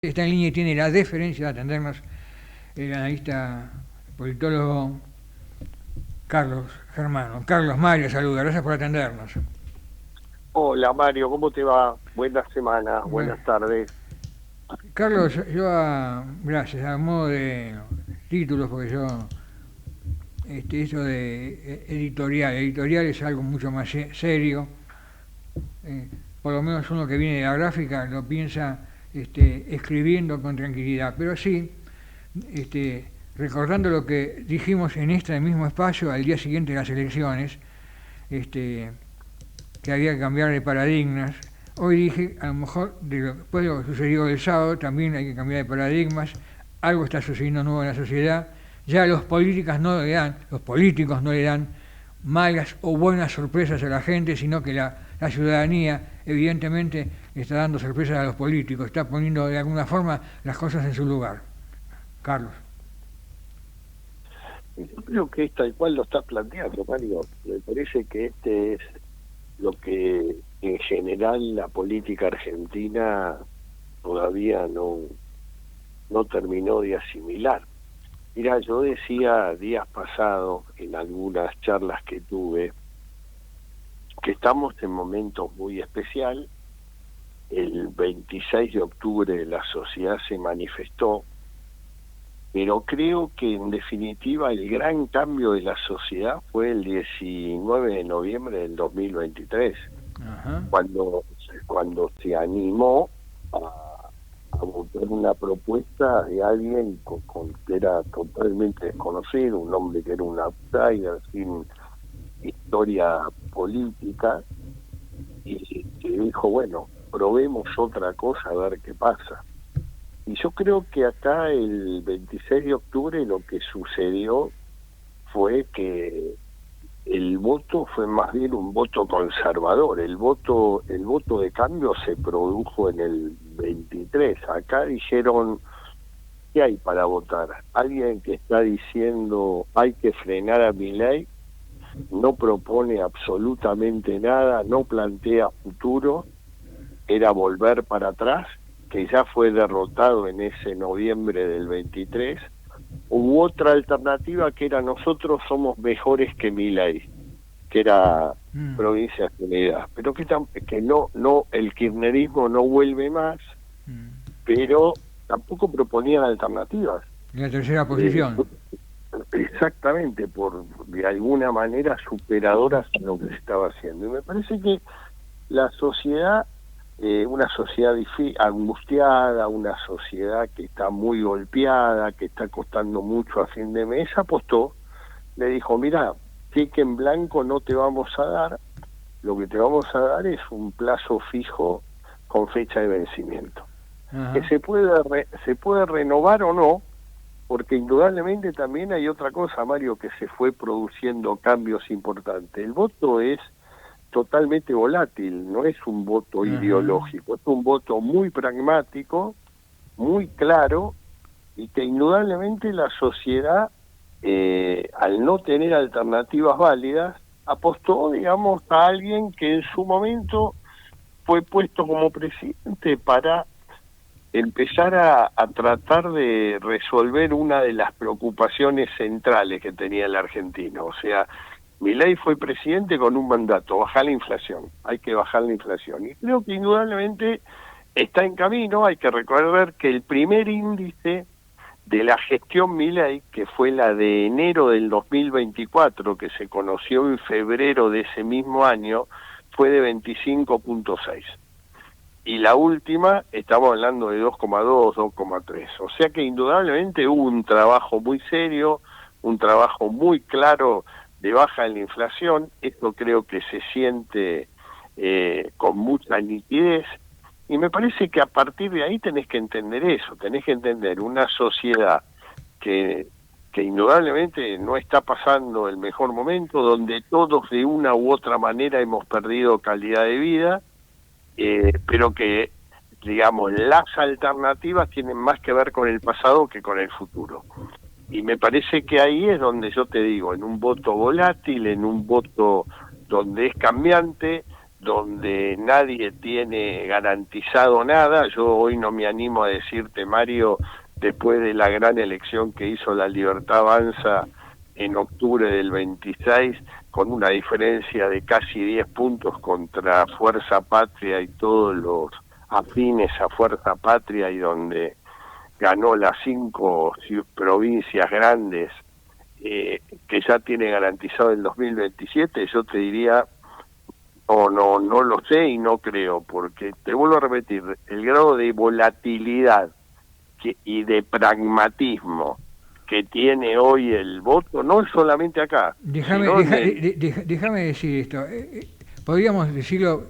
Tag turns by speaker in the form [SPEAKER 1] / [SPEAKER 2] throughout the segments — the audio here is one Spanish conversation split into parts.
[SPEAKER 1] Está en línea y tiene la deferencia de atendernos el analista politólogo Carlos Germano. Carlos Mario, saluda, gracias por atendernos.
[SPEAKER 2] Hola Mario, ¿cómo te va? Buenas semanas,
[SPEAKER 1] Bueno,
[SPEAKER 2] buenas tardes.
[SPEAKER 1] Carlos, gracias, a modo de títulos, porque eso de editorial es algo mucho más serio. eh, por lo menos uno que viene de la gráfica lo piensa escribiendo con tranquilidad, pero sí, este, recordando lo que dijimos en este mismo espacio al día siguiente de las elecciones, este, que había que cambiar de paradigmas. Hoy dije, a lo mejor después de lo que sucedió el sábado, también hay que cambiar de paradigmas. Algo está sucediendo nuevo en la sociedad. Ya los políticos no le dan malas o buenas sorpresas a la gente, sino que la ciudadanía evidentemente está dando sorpresas a los políticos, está poniendo de alguna forma las cosas en su lugar. Carlos.
[SPEAKER 2] Yo creo que es tal cual lo estás planteando, Mario. Me parece que este es lo que en general la política argentina todavía no terminó de asimilar. Mira, yo decía días pasados en algunas charlas que tuve que estamos en momentos muy especial. El 26 de octubre la sociedad se manifestó, pero creo que en definitiva el gran cambio de la sociedad fue el 19 de noviembre del 2023,
[SPEAKER 1] Ajá.
[SPEAKER 2] cuando se animó a votar una propuesta de alguien que era totalmente desconocido, un hombre que era un outsider, sin historia política, y que dijo, bueno, probemos otra cosa a ver qué pasa. Y yo creo que acá el 26 de octubre lo que sucedió fue que el voto fue más bien un voto conservador. El voto de cambio se produjo en el 23. Acá dijeron, ¿qué hay para votar? Alguien que está diciendo hay que frenar a Milei, no propone absolutamente nada, no plantea futuro, era volver para atrás, que ya fue derrotado en ese noviembre del 23. Hubo otra alternativa que era nosotros somos mejores que Milei, que era
[SPEAKER 1] Mm,
[SPEAKER 2] Provincias Unidas, pero que no el kirchnerismo no vuelve más,
[SPEAKER 1] mm.
[SPEAKER 2] pero tampoco proponían alternativas.
[SPEAKER 1] La tercera
[SPEAKER 2] Eh,
[SPEAKER 1] posición.
[SPEAKER 2] Exactamente, por de alguna manera superadoras a lo que se estaba haciendo. Y me parece que la sociedad, una sociedad angustiada, una sociedad que está muy golpeada, que está costando mucho a fin de mes, apostó, le dijo, mira, cheque en blanco no te vamos a dar, lo que te vamos a dar es un plazo fijo con fecha de vencimiento, que
[SPEAKER 1] Ajá.
[SPEAKER 2] se puede renovar o no, porque indudablemente también hay otra cosa, Mario, que se fue produciendo cambios importantes. El voto es totalmente volátil, no es un voto
[SPEAKER 1] Ajá.
[SPEAKER 2] ideológico, es un voto muy pragmático, muy claro, y que indudablemente la sociedad, al no tener alternativas válidas, apostó, digamos, a alguien que en su momento fue puesto como presidente para empezar a tratar de resolver una de las preocupaciones centrales que tenía el argentino. O sea, Milei fue presidente con un mandato, bajar la inflación, hay que bajar la inflación. Y creo que indudablemente está en camino. Hay que recordar que el primer índice de la gestión Milei, que fue la de enero del 2024, que se conoció en febrero de ese mismo año, fue de 25,6. Y la última, estamos hablando de 2,2, 2,3. O sea que indudablemente hubo un trabajo muy serio, un trabajo muy claro de baja en la inflación. Esto creo que se siente con mucha nitidez. Y me parece que a partir de ahí tenés que entender eso, tenés que entender una sociedad que, que indudablemente no está pasando el mejor momento, donde todos de una u otra manera hemos perdido calidad de vida, pero que, digamos, las alternativas tienen más que ver con el pasado que con el futuro. Y me parece que ahí es donde yo te digo, en un voto volátil, en un voto donde es cambiante, donde nadie tiene garantizado nada. Yo hoy no me animo a decirte, Mario, después de la gran elección que hizo la Libertad Avanza en octubre del 26, con una diferencia de casi 10 puntos contra Fuerza Patria y todos los afines a Fuerza Patria, y donde ganó las 5 provincias grandes que ya tiene garantizado el 2027, yo te diría, no lo sé y no creo, porque te vuelvo a repetir, el grado de volatilidad y de pragmatismo que tiene hoy el voto, no es solamente acá.
[SPEAKER 1] Déjame decir esto, podríamos decirlo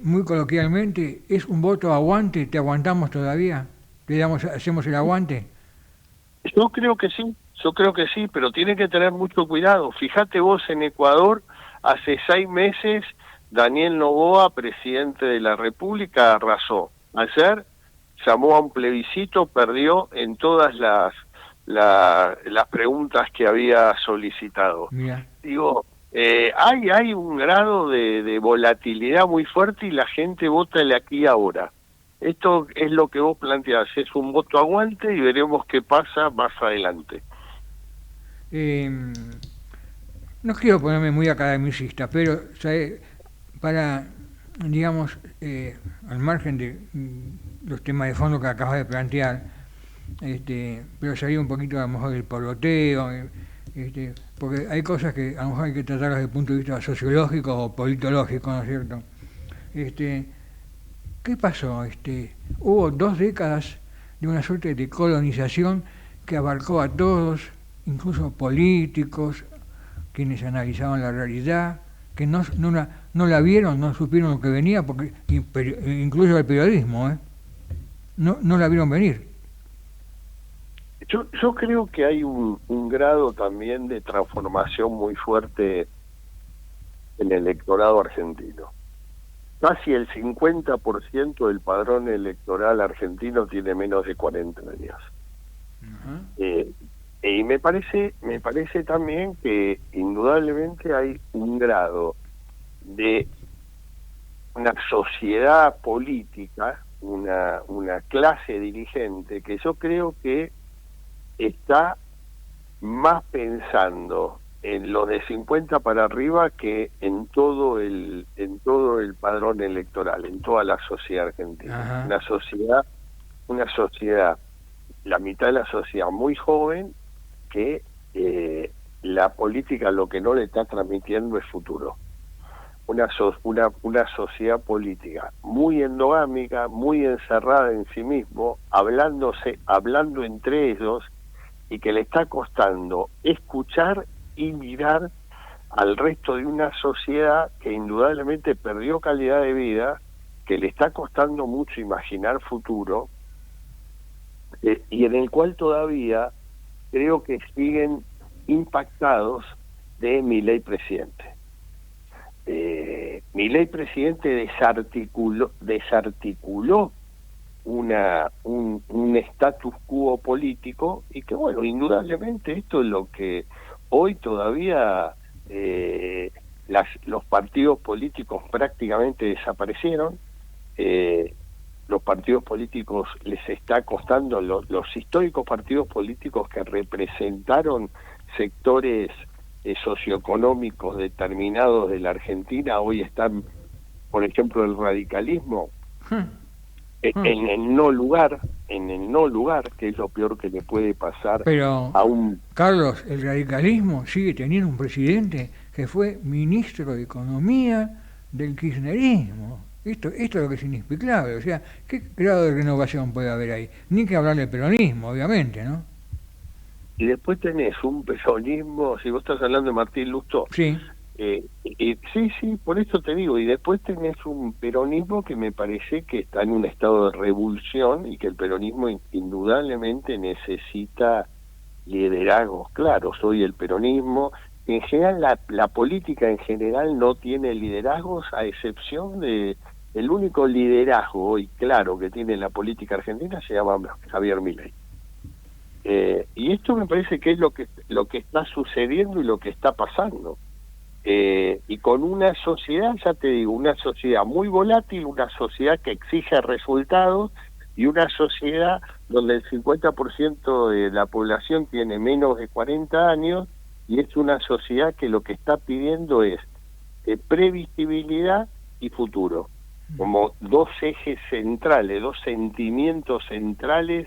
[SPEAKER 1] muy coloquialmente, ¿es un voto aguante? ¿Te aguantamos todavía? ¿Hacemos el aguante?
[SPEAKER 2] Yo creo que sí, pero tiene que tener mucho cuidado. Fíjate vos, en Ecuador, hace 6 meses, Daniel Noboa, presidente de la República, arrasó. Ayer llamó a un plebiscito, perdió en todas las preguntas que había solicitado.
[SPEAKER 1] Mira.
[SPEAKER 2] Digo, hay un grado de volatilidad muy fuerte y la gente vota el aquí y ahora. Esto es lo que vos planteás, es un voto aguante y veremos qué pasa más adelante.
[SPEAKER 1] No quiero ponerme muy academicista, pero para, digamos, al margen de los temas de fondo que acabas de plantear, pero salir un poquito a lo mejor del poroteo, porque hay cosas que a lo mejor hay que tratarlas desde el punto de vista sociológico o politológico, ¿no es cierto? ¿Qué pasó? Hubo 2 décadas de una suerte de colonización que abarcó a todos, incluso políticos, quienes analizaban la realidad, que no la vieron, no supieron lo que venía, porque incluso el periodismo, no la vieron venir.
[SPEAKER 2] Yo creo que hay un grado también de transformación muy fuerte en el electorado argentino. Casi el 50% del padrón electoral argentino tiene menos de 40 años. Uh-huh. Y me parece también que indudablemente hay un grado de una sociedad política, una clase dirigente que yo creo que está más pensando en los de 50 para arriba que en todo el padrón electoral, en toda la sociedad argentina.
[SPEAKER 1] Ajá.
[SPEAKER 2] Una sociedad, la mitad de la sociedad muy joven, que la política lo que no le está transmitiendo es futuro. Una sociedad política muy endogámica, muy encerrada en sí mismo, hablando entre ellos, y que le está costando escuchar y mirar al resto de una sociedad que indudablemente perdió calidad de vida, que le está costando mucho imaginar futuro, y en el cual todavía creo que siguen impactados de Milei presidente. Milei presidente desarticuló un status quo político, y que bueno, indudablemente esto es lo que hoy todavía los partidos políticos prácticamente desaparecieron. Los partidos políticos les está costando, los históricos partidos políticos que representaron sectores socioeconómicos determinados de la Argentina, hoy están, por ejemplo, el radicalismo en el no lugar, que es lo peor que le puede pasar.
[SPEAKER 1] Pero, Carlos, el radicalismo sigue teniendo un presidente que fue ministro de Economía del kirchnerismo. Esto es lo que es inexplicable. O sea, ¿qué grado de renovación puede haber ahí? Ni que hablar del peronismo, obviamente, ¿no?
[SPEAKER 2] Y después tenés un peronismo, si vos estás hablando de Martín Lustó.
[SPEAKER 1] Sí.
[SPEAKER 2] Sí, por eso te digo, y después tenés un peronismo que me parece que está en un estado de revolución, y que el peronismo indudablemente necesita liderazgos claros. Hoy el peronismo, en general la política en general no tiene liderazgos, a excepción de el único liderazgo hoy claro que tiene la política argentina, se llama Javier Milei. Y esto me parece que es lo que está sucediendo y lo que está pasando. y con una sociedad, ya te digo, una sociedad muy volátil, una sociedad que exige resultados y una sociedad donde el 50% de la población tiene menos de 40 años y es una sociedad que lo que está pidiendo es previsibilidad y futuro, como dos ejes centrales, dos sentimientos centrales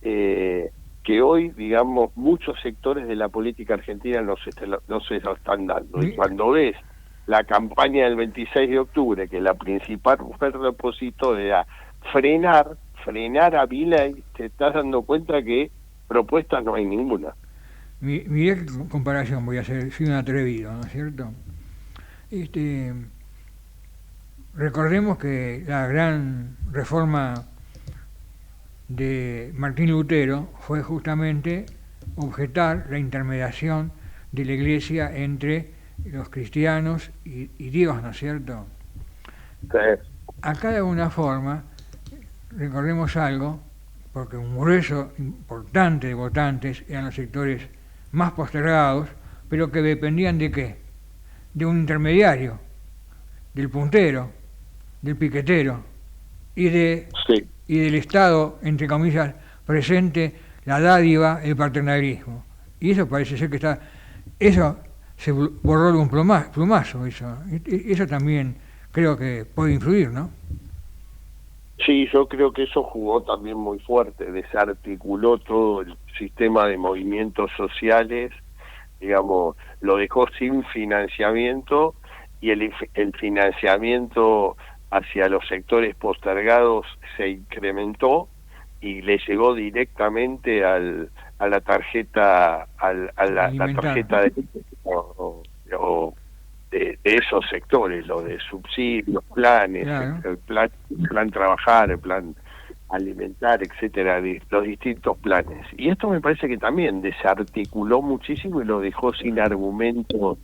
[SPEAKER 2] que hoy, digamos, muchos sectores de la política argentina no se lo están dando. Y cuando ves la campaña del 26 de octubre, que la principal opositor era frenar a Milei, te estás dando cuenta que propuestas no hay ninguna.
[SPEAKER 1] Mirá qué comparación voy a hacer, soy un atrevido, ¿no es cierto? Recordemos que la gran reforma de Martín Lutero fue justamente objetar la intermediación de la Iglesia entre los cristianos y Dios, ¿no es cierto?
[SPEAKER 2] Sí.
[SPEAKER 1] Acá de alguna forma, recordemos algo, porque un grueso importante de votantes eran los sectores más postergados, pero que dependían de qué? De un intermediario, del puntero, del piquetero y del Estado, entre comillas, presente, la dádiva, el paternalismo. Y eso parece ser que eso se borró de un plumazo, eso también creo que puede influir, ¿no?
[SPEAKER 2] Sí, yo creo que eso jugó también muy fuerte, desarticuló todo el sistema de movimientos sociales, digamos, lo dejó sin financiamiento y el financiamiento hacia los sectores postergados se incrementó y le llegó directamente a la tarjeta la tarjeta de esos sectores, lo de subsidios, planes,
[SPEAKER 1] claro.
[SPEAKER 2] el plan trabajar, el plan alimentar, etcétera, los distintos planes. Y esto me parece que también desarticuló muchísimo y lo dejó sin argumentos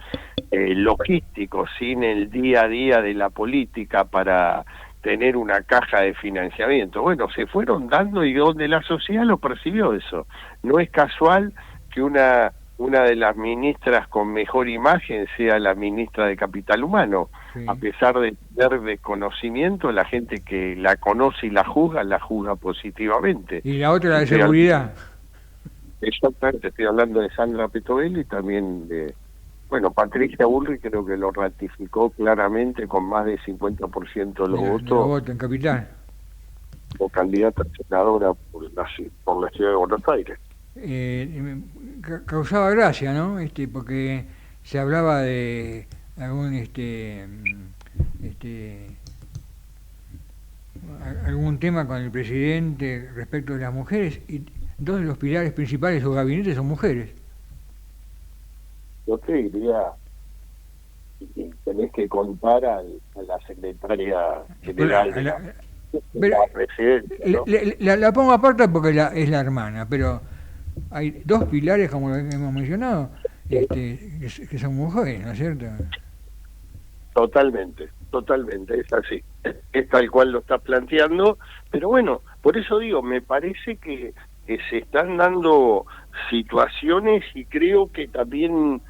[SPEAKER 2] logísticos, sin el día a día de la política para tener una caja de financiamiento. Bueno, se fueron dando y donde la sociedad lo percibió eso. No es casual que una de las ministras con mejor imagen sea la ministra de Capital Humano. Sí. A pesar de tener desconocimiento, la gente que la conoce y la juzga positivamente.
[SPEAKER 1] Y la otra, la de seguridad.
[SPEAKER 2] Exactamente, estoy hablando de Sandra Petovelli y también de, Patricia Bullrich creo que lo ratificó claramente con más del 50% de los votos
[SPEAKER 1] en Capital.
[SPEAKER 2] O candidata a senadora por la ciudad de Buenos Aires.
[SPEAKER 1] Causaba gracia, ¿no? Porque se hablaba de algún algún tema con el presidente respecto de las mujeres y dos de los pilares principales de su gabinete son mujeres.
[SPEAKER 2] Yo te diría que tenés que contar a la secretaria general la presidencia, ¿no?
[SPEAKER 1] La pongo aparte porque es la hermana, pero hay dos pilares, como lo hemos mencionado, que son mujeres, ¿no es cierto?
[SPEAKER 2] Totalmente, es así. Es tal cual lo estás planteando, pero bueno, por eso digo, me parece que se están dando situaciones y creo que también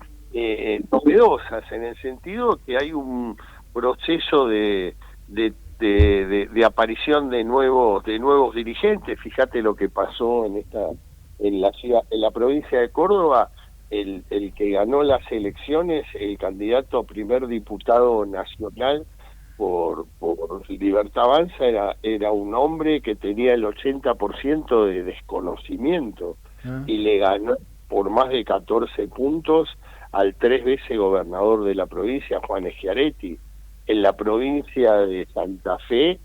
[SPEAKER 2] novedosas, en el sentido que hay un proceso de aparición de nuevos dirigentes. Fíjate lo que pasó en la provincia de Córdoba. El que ganó las elecciones, el candidato a primer diputado nacional por Libertad Avanza era un hombre que tenía el 80% de desconocimiento y le ganó por más de 14 puntos al 3 veces gobernador de la provincia, Juan Schiaretti. En la provincia de Santa Fe,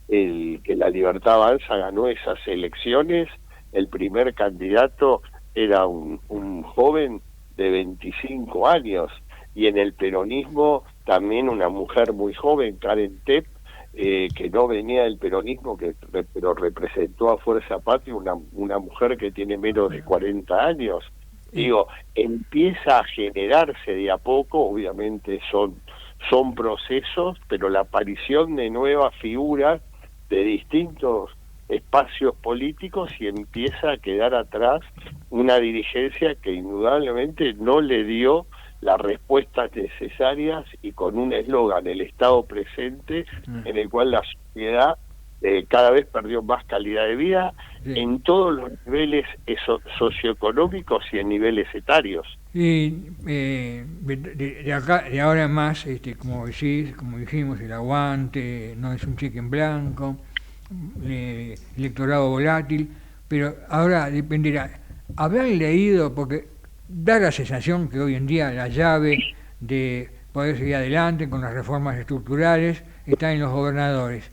[SPEAKER 2] que la Libertad Avanza ganó esas elecciones, el primer candidato era un joven de 25 años, y en el peronismo también una mujer muy joven, Karen Tepp, que no venía del peronismo, pero representó a Fuerza Patria, una mujer que tiene menos de 40 años. Digo, empieza a generarse de a poco, obviamente son procesos, pero la aparición de nuevas figuras de distintos espacios políticos y empieza a quedar atrás una dirigencia que indudablemente no le dio las respuestas necesarias y con un eslogan, el Estado presente, en el cual la sociedad cada vez perdió más calidad de vida en todos los niveles socioeconómicos y en niveles etarios.
[SPEAKER 1] Y de ahora en más, como decís, como dijimos, el aguante no es un cheque en blanco, electorado volátil, pero ahora dependerá. ¿Habrán leído? Porque da la sensación que hoy en día la llave de poder seguir adelante con las reformas estructurales está en los gobernadores.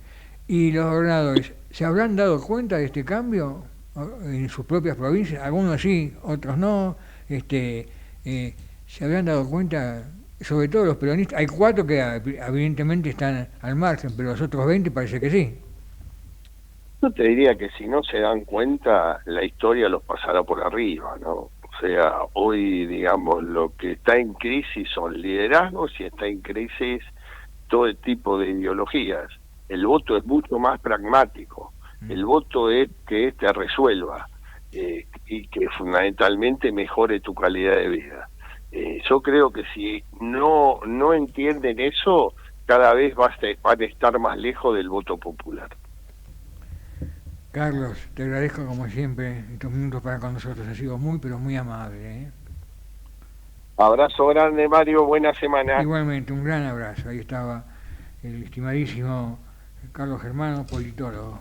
[SPEAKER 1] ¿Y los gobernadores se habrán dado cuenta de este cambio en sus propias provincias? Algunos sí, otros no. Se habrán dado cuenta, sobre todo los peronistas. Hay 4 que evidentemente están al margen, pero los otros 20 parece que sí.
[SPEAKER 2] Yo te diría que si no se dan cuenta, la historia los pasará por arriba, ¿no? O sea, hoy, digamos, lo que está en crisis son liderazgos y está en crisis todo el tipo de ideologías. El voto es mucho más pragmático. El voto es que te resuelva y que fundamentalmente mejore tu calidad de vida. Yo creo que si no entienden eso, cada vez van a estar más lejos del voto popular.
[SPEAKER 1] Carlos, te agradezco como siempre estos minutos para con nosotros. Ha sido muy, pero muy amable.
[SPEAKER 2] Abrazo grande, Mario. Buena semana.
[SPEAKER 1] Igualmente, un gran abrazo. Ahí estaba el estimadísimo Carlos Germano, politólogo.